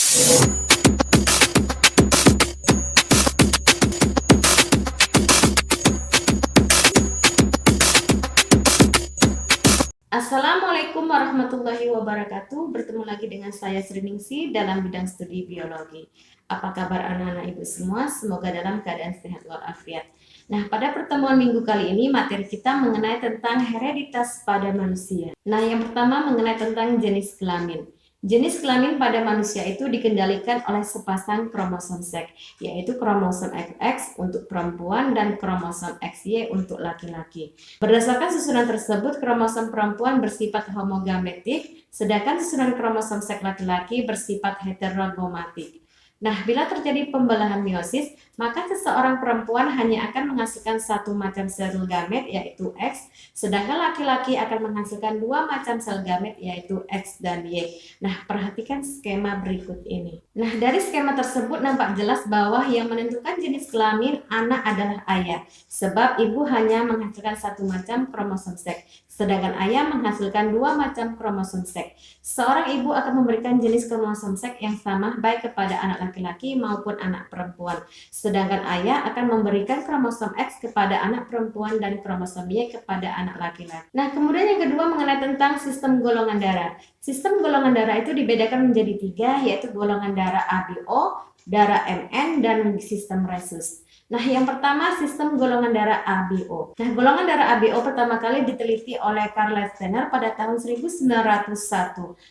Assalamualaikum warahmatullahi wabarakatuh. Bertemu lagi dengan saya Sri Ningsi dalam bidang studi biologi. Apa kabar anak-anak ibu semua? Semoga dalam keadaan sehat walafiat. Nah, pada pertemuan minggu kali ini materi kita mengenai tentang hereditas pada manusia. Nah, yang pertama mengenai tentang jenis kelamin. Jenis kelamin pada manusia itu dikendalikan oleh sepasang kromosom seks, yaitu kromosom XX untuk perempuan dan kromosom XY untuk laki-laki. Berdasarkan susunan tersebut, kromosom perempuan bersifat homogametik, sedangkan susunan kromosom seks laki-laki bersifat heterogomatik. Nah, bila terjadi pembelahan meiosis, maka seseorang perempuan hanya akan menghasilkan satu macam sel gamet yaitu X, sedangkan laki-laki akan menghasilkan dua macam sel gamet yaitu X dan Y. Nah, perhatikan skema berikut ini. Nah, dari skema tersebut nampak jelas bahwa yang menentukan jenis kelamin anak adalah ayah, sebab ibu hanya menghasilkan satu macam kromosom seks, sedangkan ayah menghasilkan dua macam kromosom seks. Seorang ibu akan memberikan jenis kromosom seks yang sama baik kepada anak laki-laki maupun anak perempuan, sedangkan ayah akan memberikan kromosom X kepada anak perempuan dan kromosom Y kepada anak laki-laki. Nah, kemudian yang kedua mengenai tentang sistem golongan darah. Sistem golongan darah itu dibedakan menjadi tiga, yaitu golongan darah ABO, darah MN, dan sistem resus. Nah, yang pertama sistem golongan darah ABO. Nah, golongan darah ABO pertama kali diteliti oleh Karl Leftener pada tahun 1901.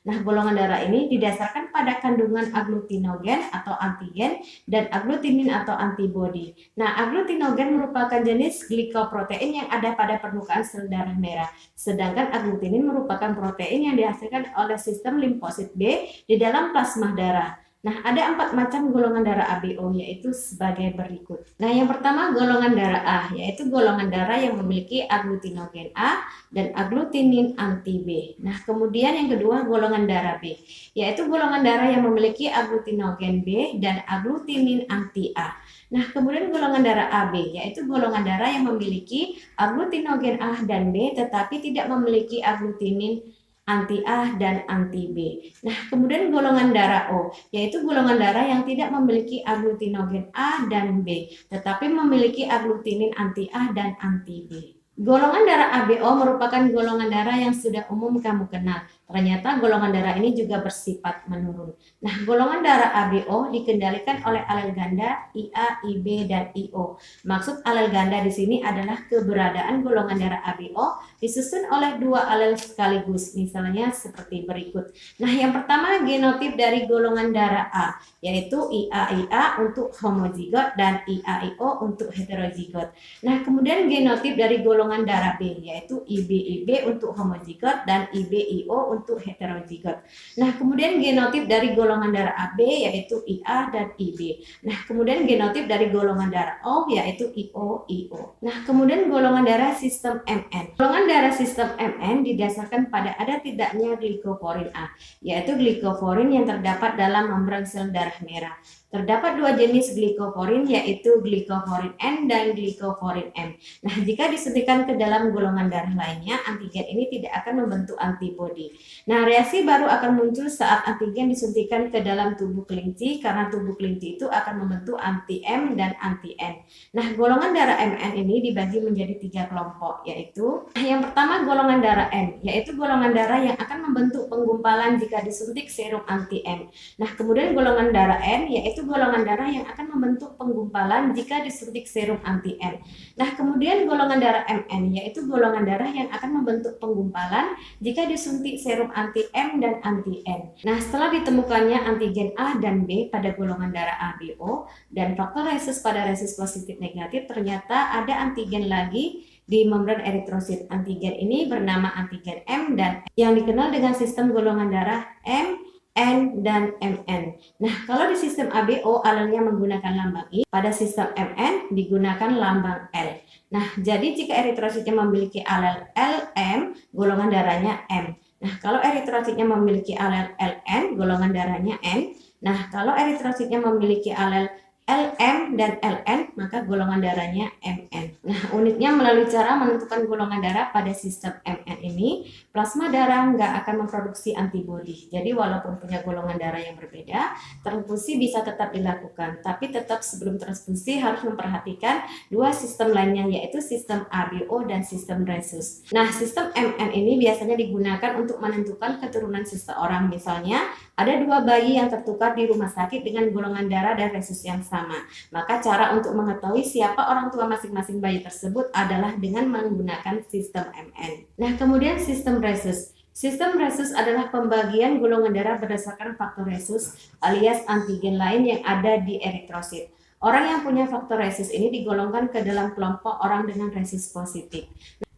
Nah, golongan darah ini didasarkan pada kandungan agglutinogen atau antigen dan agglutinin atau antibodi. Nah, agglutinogen merupakan jenis glikoprotein yang ada pada permukaan sel darah merah, sedangkan agglutinin merupakan protein yang dihasilkan oleh sistem limfosit B di dalam plasma darah. Nah, ada 4 macam golongan darah ABO, yaitu sebagai berikut. Nah, yang pertama golongan darah A, yaitu golongan darah yang memiliki agglutinogen A dan agglutinin anti B. Nah, kemudian yang kedua golongan darah B, yaitu golongan darah yang memiliki agglutinogen B dan agglutinin anti A. Nah, kemudian golongan darah AB, yaitu golongan darah yang memiliki agglutinogen A dan B tetapi tidak memiliki agglutinin anti A dan anti B. Nah, kemudian golongan darah O, yaitu golongan darah yang tidak memiliki agglutinogen A dan B, tetapi memiliki agglutinin anti A dan anti B. Golongan darah ABO merupakan golongan darah yang sudah umum kamu kenal. Ternyata golongan darah ini juga bersifat menurun. Nah, golongan darah ABO dikendalikan oleh alel ganda IA, IB, dan IO. Maksud alel ganda di sini adalah keberadaan golongan darah ABO disusun oleh dua alel sekaligus, misalnya seperti berikut. Nah, yang pertama genotip dari golongan darah A, yaitu IA-IA untuk homozigot dan IA-IO untuk heterozigot. Nah, kemudian genotip dari golongan darah B, yaitu IB-IB untuk homozigot dan IB-IO untuk heterozigot. Nah, kemudian genotip dari golongan darah AB, yaitu IA dan IB. Nah, kemudian genotip dari golongan darah O, yaitu IO-IO. Nah, kemudian golongan darah sistem MN. Golongan darah sistem MN didasarkan pada ada tidaknya glikoforin A, yaitu glikoforin yang terdapat dalam membran sel darah merah. Terdapat dua jenis glikoforin, yaitu glikoforin N dan glikoforin M. Nah, jika disuntikan ke dalam golongan darah lainnya, antigen ini tidak akan membentuk antibodi. Nah, reaksi baru akan muncul saat antigen disuntikan ke dalam tubuh kelinci, karena tubuh kelinci itu akan membentuk anti-M dan anti-N. Nah, golongan darah MN ini dibagi menjadi 3 kelompok, yaitu yang pertama golongan darah M, yaitu golongan darah yang akan membentuk penggumpalan jika disuntik serum anti-M. Nah, kemudian golongan darah N, yaitu golongan darah yang akan membentuk penggumpalan jika disuntik serum anti-N. Nah, kemudian golongan darah MN, yaitu golongan darah yang akan membentuk penggumpalan jika disuntik serum anti-M dan anti-N. Nah, setelah ditemukannya antigen A dan B pada golongan darah ABO dan faktor resus pada resus positif negatif, ternyata ada antigen lagi di membran eritrosit. Antigen ini bernama antigen M dan yang dikenal dengan sistem golongan darah M, N, dan MN. Nah, kalau di sistem ABO alelnya menggunakan lambang I, pada sistem MN digunakan lambang L. Nah, jadi jika eritrositnya memiliki alel LM, golongan darahnya M. Nah, kalau eritrositnya memiliki alel LN, golongan darahnya N. Nah, kalau eritrositnya memiliki alel LM dan LN, maka golongan darahnya MN. Nah, uniknya melalui cara menentukan golongan darah pada sistem MN ini, plasma darah nggak akan memproduksi antibodi. Jadi walaupun punya golongan darah yang berbeda, transfusi bisa tetap dilakukan. Tapi tetap sebelum transfusi harus memperhatikan dua sistem lainnya, yaitu sistem ABO dan sistem resus. Nah, sistem MN ini biasanya digunakan untuk menentukan keturunan seseorang. Misalnya, ada dua bayi yang tertukar di rumah sakit dengan golongan darah dan resus yang sama. Maka cara untuk mengetahui siapa orang tua masing-masing bayi tersebut adalah dengan menggunakan sistem MN. Nah, kemudian sistem resus. Sistem resus adalah pembagian golongan darah berdasarkan faktor resus alias antigen lain yang ada di eritrosit. Orang yang punya faktor resus ini digolongkan ke dalam kelompok orang dengan resus positif.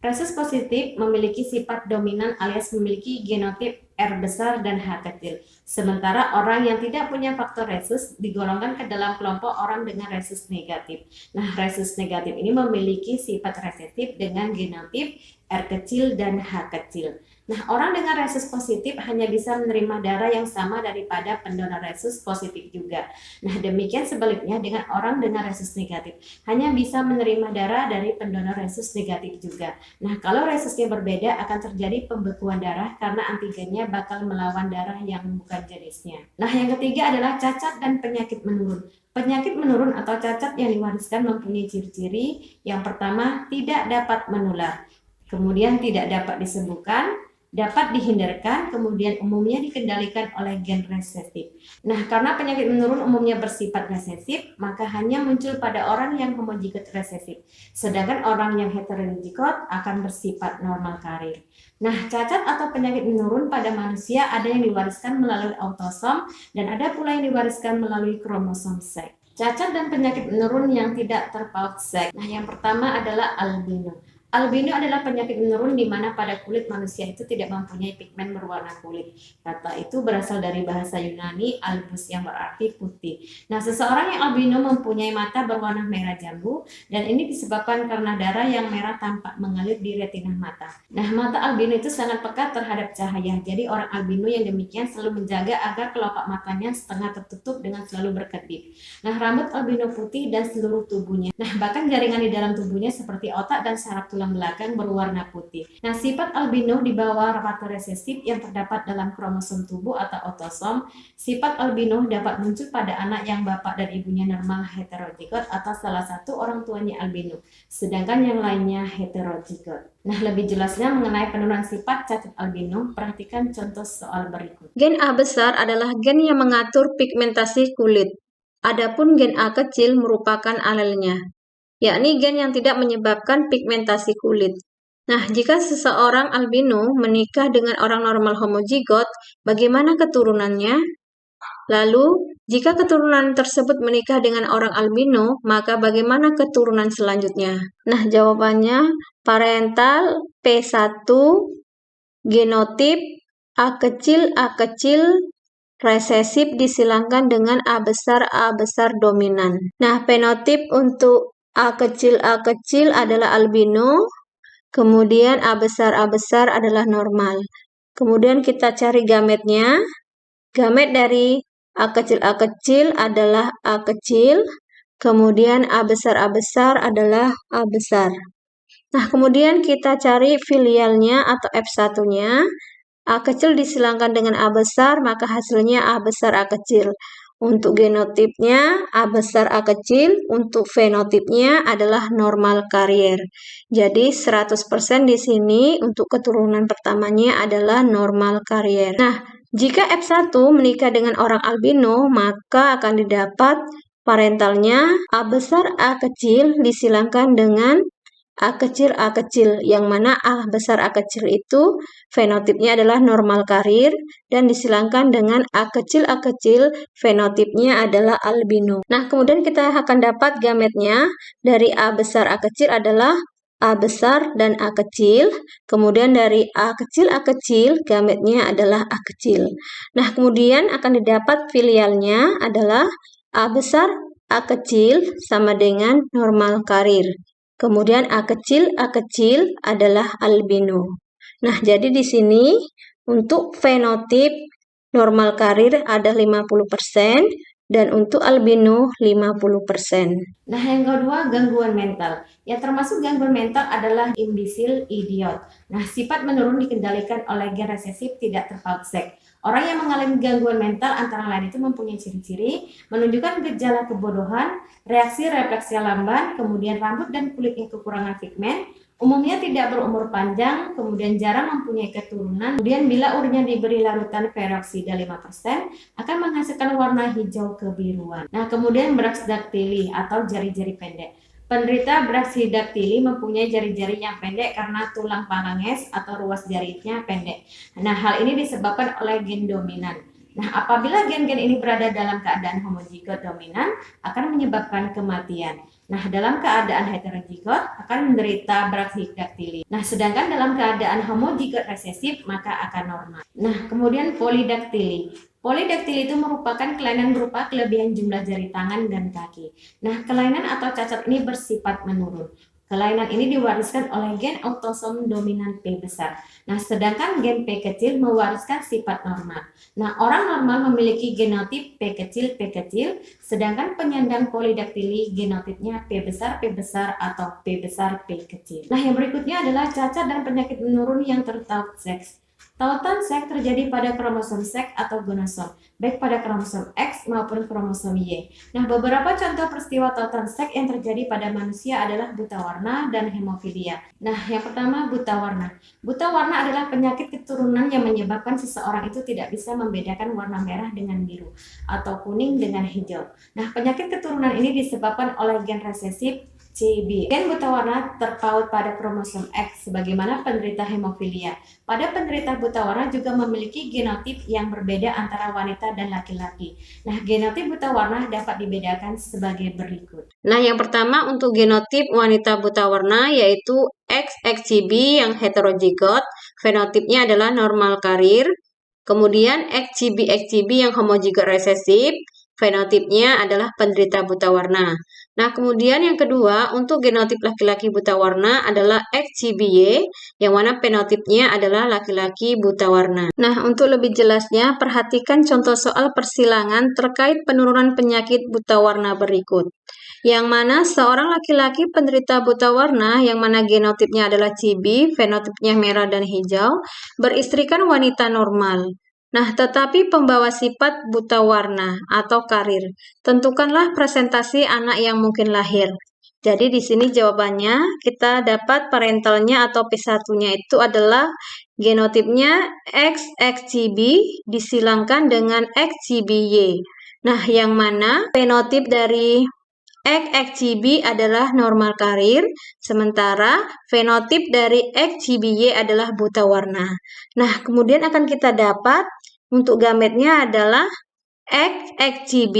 Resus positif memiliki sifat dominan alias memiliki genotip R besar dan H kecil. Sementara orang yang tidak punya faktor resus digolongkan ke dalam kelompok orang dengan resus negatif. Nah, resus negatif ini memiliki sifat resesif dengan genotip R kecil dan H kecil. Nah, orang dengan resus positif hanya bisa menerima darah yang sama daripada pendonor resus positif juga. Nah, demikian sebaliknya dengan orang dengan resus negatif, hanya bisa menerima darah dari pendonor resus negatif juga. Nah, kalau resusnya berbeda akan terjadi pembekuan darah karena antigennya bakal melawan darah yang bukan jenisnya. Nah, yang ketiga adalah cacat dan penyakit menurun. Penyakit menurun atau cacat yang diwariskan mempunyai ciri-ciri. Yang pertama, tidak dapat menular. Kemudian tidak dapat disembuhkan, dapat dihindarkan, kemudian umumnya dikendalikan oleh gen resesif. Nah, karena penyakit menurun umumnya bersifat resesif, maka hanya muncul pada orang yang homozigot resesif. Sedangkan orang yang heterozigot akan bersifat normal karir. Nah, cacat atau penyakit menurun pada manusia ada yang diwariskan melalui autosom dan ada pula yang diwariskan melalui kromosom seks. Cacat dan penyakit menurun yang tidak terpaut seks. Nah, yang pertama adalah albino. Albino adalah penyakit menurun di mana pada kulit manusia itu tidak mempunyai pigmen berwarna kulit. Kata itu berasal dari bahasa Yunani albus yang berarti putih. Nah, seseorang yang albino mempunyai mata berwarna merah jambu dan ini disebabkan karena darah yang merah tampak mengalir di retina mata. Nah, mata albino itu sangat peka terhadap cahaya. Jadi orang albino yang demikian selalu menjaga agar kelopak matanya setengah tertutup dengan selalu berkedip. Nah, rambut albino putih dan seluruh tubuhnya. Nah, bahkan jaringan di dalam tubuhnya seperti otak dan saraf tulang belakang berwarna putih. Nah, sifat albino di bawah faktor resesif yang terdapat dalam kromosom tubuh atau autosom. Sifat albino dapat muncul pada anak yang bapak dan ibunya normal heterozigot atau salah satu orang tuanya albino, sedangkan yang lainnya heterozigot. Nah, lebih jelasnya mengenai penurunan sifat cacat albino, perhatikan contoh soal berikut. Gen A besar adalah gen yang mengatur pigmentasi kulit. Adapun gen A kecil merupakan alelnya, yakni gen yang tidak menyebabkan pigmentasi kulit. Nah, jika seseorang albino menikah dengan orang normal homozigot, bagaimana keturunannya? Lalu, jika keturunan tersebut menikah dengan orang albino, maka bagaimana keturunan selanjutnya? Nah, jawabannya parental P1, genotip A kecil, resesif disilangkan dengan A besar dominan. Nah, fenotip untuk A kecil adalah albino, kemudian A besar adalah normal. Kemudian kita cari gametnya. Gamet dari A kecil adalah A kecil, kemudian A besar adalah A besar. Nah, kemudian kita cari filialnya atau F1-nya. A kecil disilangkan dengan A besar, maka hasilnya A besar A kecil. Untuk genotipnya A besar A kecil, untuk fenotipnya adalah normal karier. Jadi 100% di sini untuk keturunan pertamanya adalah normal karier. Nah, jika F1 menikah dengan orang albino, maka akan didapat parentalnya A besar A kecil disilangkan dengan A kecil, yang mana A besar A kecil itu fenotipnya adalah normal karir dan disilangkan dengan A kecil, fenotipnya adalah albino. Nah, kemudian kita akan dapat gametnya dari A besar A kecil adalah A besar dan A kecil, kemudian dari A kecil, gametnya adalah A kecil. Nah, kemudian akan didapat filialnya adalah A besar A kecil sama dengan normal karir. Kemudian A kecil adalah albino. Nah, jadi di sini untuk fenotip normal karir ada 50%, dan untuk albino 50%. Nah, yang kedua, gangguan mental. Yang termasuk gangguan mental adalah imbisil idiot. Nah, sifat menurun dikendalikan oleh gen resesif tidak terpaut seks. Orang yang mengalami gangguan mental antara lain itu mempunyai ciri-ciri menunjukkan gejala kebodohan, reaksi refleksi lamban, kemudian rambut dan kulitnya kekurangan pigmen, umumnya tidak berumur panjang, kemudian jarang mempunyai keturunan. Kemudian bila urinnya diberi larutan peroksida 5%, akan menghasilkan warna hijau kebiruan. Nah, kemudian brachydactyly atau jari-jari pendek. Penderita brachydactyly mempunyai jari-jari yang pendek karena tulang phalanges atau ruas jarinya pendek. Nah, hal ini disebabkan oleh gen dominan. Nah, apabila gen-gen ini berada dalam keadaan homozigot dominan, akan menyebabkan kematian. Nah, dalam keadaan heterozigot akan menderita brachydactyly. Nah, sedangkan dalam keadaan homozigot resesif maka akan normal. Nah, kemudian polydactyly. Polydactyly itu merupakan kelainan berupa kelebihan jumlah jari tangan dan kaki. Nah, kelainan atau cacat ini bersifat menurun. Kelainan ini diwariskan oleh gen autosom dominan P besar. Nah, sedangkan gen P kecil mewariskan sifat normal. Nah, orang normal memiliki genotip P kecil, sedangkan penyandang polydactyly genotipnya P besar atau P besar P kecil. Nah, yang berikutnya adalah cacat dan penyakit menurun yang tertaut seks. Tautan seks terjadi pada kromosom seks atau gonosom, baik pada kromosom X maupun kromosom Y. Nah, beberapa contoh peristiwa tautan seks yang terjadi pada manusia adalah buta warna dan hemofilia. Nah, yang pertama buta warna. Buta warna adalah penyakit keturunan yang menyebabkan seseorang itu tidak bisa membedakan warna merah dengan biru atau kuning dengan hijau. Nah, penyakit keturunan ini disebabkan oleh gen resesif CB. Gen buta warna terpaut pada kromosom X sebagaimana penderita hemofilia. Pada penderita buta warna juga memiliki genotip yang berbeda antara wanita dan laki-laki. Nah, genotip buta warna dapat dibedakan sebagai berikut. Nah, yang pertama untuk genotip wanita buta warna yaitu XXCB yang heterozigot, fenotipnya adalah normal karir. Kemudian XGB-XGB yang homozigot resesif, fenotipnya adalah penderita buta warna. Nah, kemudian yang kedua, untuk genotip laki-laki buta warna adalah XGBY, yang mana fenotipnya adalah laki-laki buta warna. Nah, untuk lebih jelasnya, perhatikan contoh soal persilangan terkait penurunan penyakit buta warna berikut. Yang mana seorang laki-laki penderita buta warna, yang mana genotipnya adalah CB, fenotipnya merah dan hijau, beristrikan wanita normal. Nah, tetapi pembawa sifat buta warna atau karir. Tentukanlah presentasi anak yang mungkin lahir. Jadi di sini jawabannya kita dapat parentalnya atau P1-nya itu adalah genotipnya XXGB disilangkan dengan XGBY. Nah, yang mana fenotip dari XXGB adalah normal karir, sementara fenotip dari XGBY adalah buta warna. Nah, kemudian akan kita dapat untuk gametnya adalah XXGB,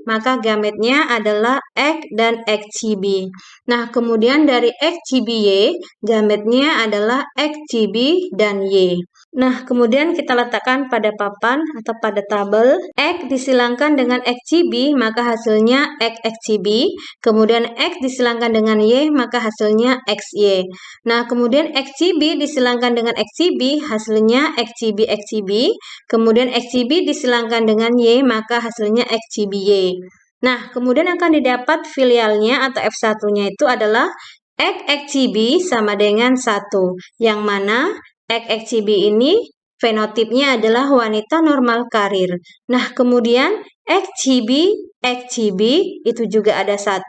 maka gametnya adalah X dan XGB. Nah, kemudian dari XGBY, gametnya adalah XGB dan Y. Nah, kemudian kita letakkan pada papan atau pada tabel. X disilangkan dengan XGB, maka hasilnya XXGB. Kemudian X disilangkan dengan Y, maka hasilnya XY. Nah, kemudian XGB disilangkan dengan XGB, hasilnya XGB-XGB. Kemudian XGB disilangkan dengan Y, maka hasilnya XGBY. Nah, kemudian akan didapat filialnya atau F1-nya itu adalah XXGB sama dengan 1, yang mana XXGB ini fenotipnya adalah wanita normal karir. Nah, kemudian XGB itu juga ada 1,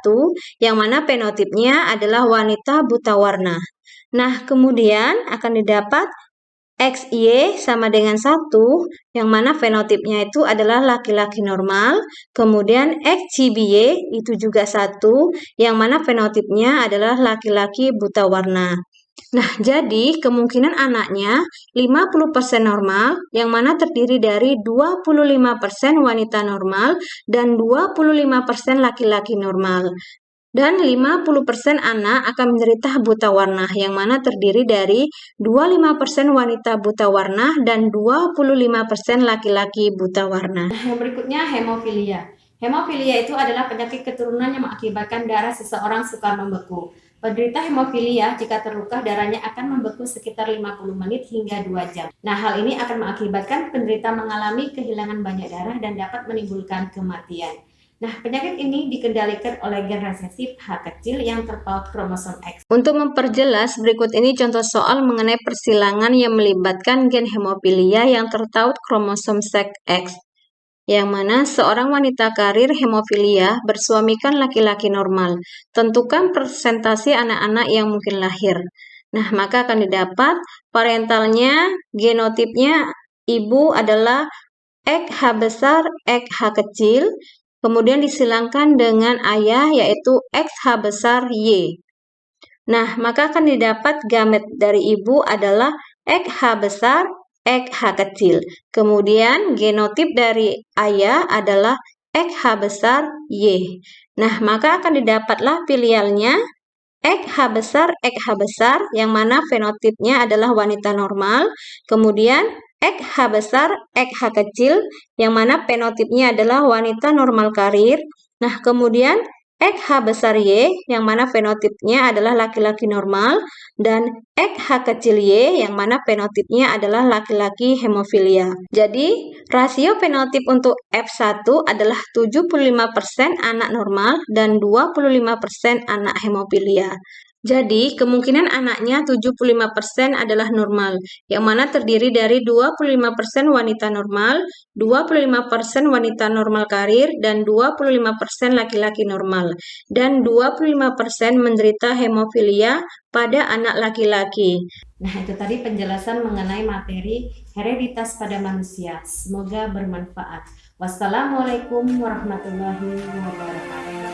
yang mana fenotipnya adalah wanita buta warna. Nah, kemudian akan didapat XY sama dengan 1, yang mana fenotipnya itu adalah laki-laki normal. Kemudian XGBY itu juga 1, yang mana fenotipnya adalah laki-laki buta warna. Nah, jadi kemungkinan anaknya 50% normal, yang mana terdiri dari 25% wanita normal dan 25% laki-laki normal. Dan 50% anak akan menderita buta warna, yang mana terdiri dari 25% wanita buta warna dan 25% laki-laki buta warna. Yang berikutnya hemofilia. Hemofilia itu adalah penyakit keturunan yang mengakibatkan darah seseorang sukar membeku. Penderita hemofilia jika terluka darahnya akan membeku sekitar 50 menit hingga 2 jam. Nah, hal ini akan mengakibatkan penderita mengalami kehilangan banyak darah dan dapat menimbulkan kematian. Nah, penyakit ini dikendalikan oleh gen resesif H kecil yang terpaut kromosom X. Untuk memperjelas, berikut ini contoh soal mengenai persilangan yang melibatkan gen hemofilia yang terpaut kromosom X, yang mana seorang wanita karir hemofilia bersuamikan laki-laki normal. Tentukan persentase anak-anak yang mungkin lahir. Nah, maka akan didapat parentalnya, genotipnya ibu adalah X H besar, X H kecil, kemudian disilangkan dengan ayah yaitu X H besar Y. Nah, maka akan didapat gamet dari ibu adalah X H besar, X H kecil. Kemudian genotip dari ayah adalah X H besar Y. Nah, maka akan didapatlah filialnya X H besar, X H besar, yang mana fenotipnya adalah wanita normal. Kemudian X H besar, X H kecil, yang mana fenotipnya adalah wanita normal karir. Nah, kemudian X H besar Y, yang mana fenotipnya adalah laki-laki normal, dan X H kecil Y, yang mana fenotipnya adalah laki-laki hemofilia. Jadi, rasio fenotip untuk F1 adalah 75% anak normal dan 25% anak hemofilia. Jadi, kemungkinan anaknya 75% adalah normal, yang mana terdiri dari 25% wanita normal, 25% wanita normal karir, dan 25% laki-laki normal, dan 25% menderita hemofilia pada anak laki-laki. Nah, itu tadi penjelasan mengenai materi hereditas pada manusia. Semoga bermanfaat. Wassalamualaikum warahmatullahi wabarakatuh.